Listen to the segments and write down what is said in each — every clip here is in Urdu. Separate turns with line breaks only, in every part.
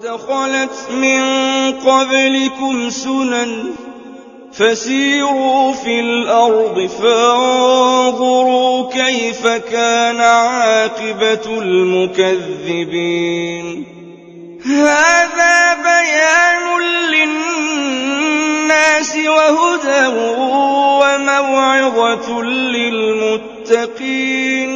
قد خلت من قبلكم سنن فسيروا في الأرض فانظروا كيف كان عاقبة المكذبين هذا بيان للناس وهدى وموعظة للمتقين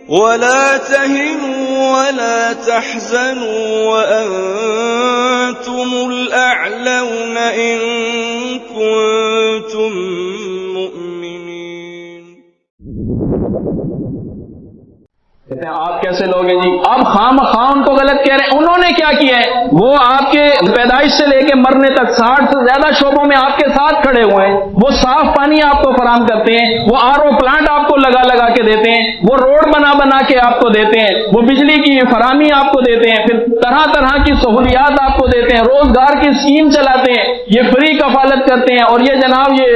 ولا تهنوا ولا تحزنوا وأنتم الأعلون إن كنتم مؤمنين.
کہتے ہیں آپ کیسے لوگ ہیں جی؟ آپ خام ان کو غلط کہہ رہے ہیں. انہوں نے کیا کیا ہے؟ وہ آپ کے پیدائش سے لے کے مرنے تک 60 سے زیادہ شعبوں میں آپ کے ساتھ کھڑے ہوئے ہیں. وہ صاف پانی آپ کو فراہم کرتے ہیں, وہ RO پلانٹ آپ کو لگا کے دیتے ہیں, وہ روڈ بنا کے آپ کو دیتے ہیں, وہ بجلی کی فراہمی آپ کو دیتے ہیں, پھر طرح کی سہولیات آپ کو دیتے ہیں, روزگار کی اسکیم چلاتے ہیں, یہ فری کفالت کرتے ہیں, اور یہ جناب یہ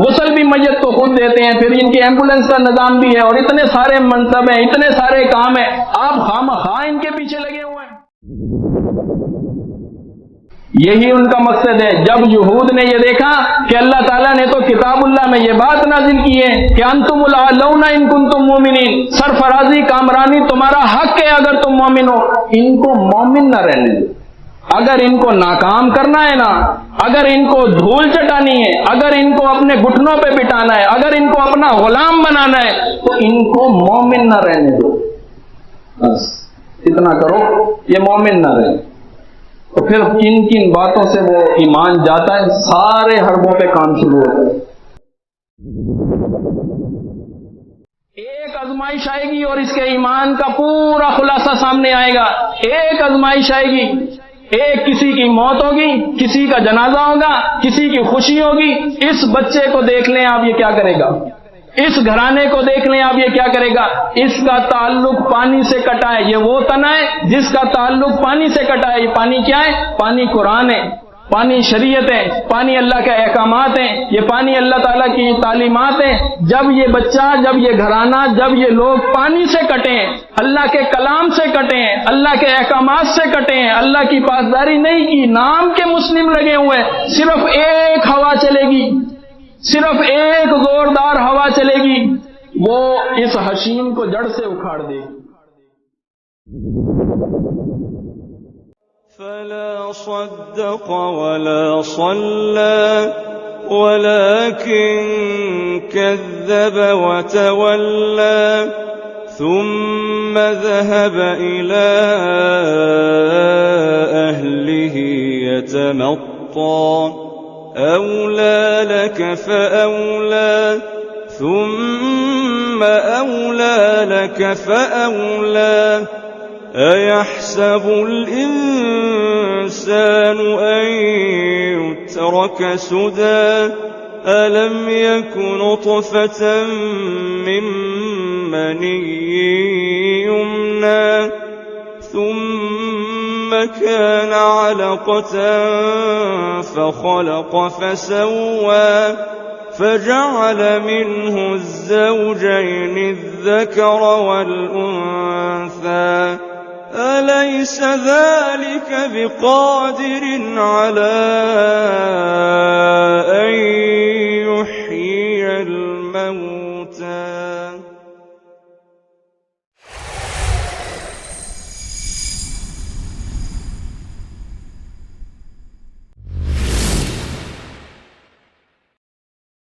غسل بھی میت کو خود دیتے ہیں, پھر ان کی ایمبولینس کا نظام بھی ہے, اور اتنے سارے منصب ہیں, اتنے سارے کام ہے. آپ خواہ ان کے پیچھے لگے ہوئے ہیں. یہی ان کا مقصد ہے. جب یہود نے یہ دیکھا کہ اللہ تعالیٰ نے تو کتاب اللہ میں یہ بات نازل کی ہے کہ انتم الاعلون ان کنتم مومنین, سرفرازی کامرانی تمہارا حق ہے اگر تم مومن ہو, ان کو مومن نہ رہنے دو. اگر ان کو ناکام کرنا ہے نا, اگر ان کو دھول چٹانی ہے, اگر ان کو اپنے گھٹنوں پہ بٹھانا ہے, اگر ان کو اپنا غلام بنانا ہے, تو ان کو مومن نہ رہنے دو. بس اتنا کرو, یہ مومن نہ رہے. تو پھر کن باتوں سے وہ ایمان جاتا ہے, سارے حربوں پہ کام شروع ہوتا ہے. ایک آزمائش آئے گی اور اس کے ایمان کا پورا خلاصہ سامنے آئے گا. ایک آزمائش آئے گی, ایک کسی کی موت ہوگی, کسی کا جنازہ ہوگا, کسی کی خوشی ہوگی. اس بچے کو دیکھ لیں آپ, یہ کیا کرے گا. اس گھرانے کو دیکھ لیں آپ, یہ کیا کرے گا. اس کا تعلق پانی سے کٹا ہے. یہ وہ تنا ہے جس کا تعلق پانی سے کٹا ہے. یہ پانی کیا ہے؟ پانی قرآن ہے, پانی شریعت ہے, پانی اللہ کے احکامات ہیں, یہ پانی اللہ تعالیٰ کی تعلیمات ہیں. جب یہ بچہ, جب یہ گھرانہ, جب یہ لوگ پانی سے کٹے ہیں, اللہ کے کلام سے کٹے ہیں, اللہ کے احکامات سے کٹے ہیں, اللہ کی پاسداری نہیں کی, نام کے مسلم لگے ہوئے, صرف ایک ہوا چلے گی, صرف ایک زوردار ہوا چلے گی, وہ اس حشیم کو جڑ سے اکھاڑ دے گی.
فلا صدق ولا صلى ولكن كذب وتولى ثم ذهب إلى أهله يتمطى أولى لك فأولى ثم أولى لك فأولى أيحسب الإنسان أن يترك سدى ألم يكن نطفة من مني يمنى ثم كان علقة فخلق فسوى فجعل منه الزوجين الذكر والأنثى أليس ذلك بقادر على أن يحيي الموتى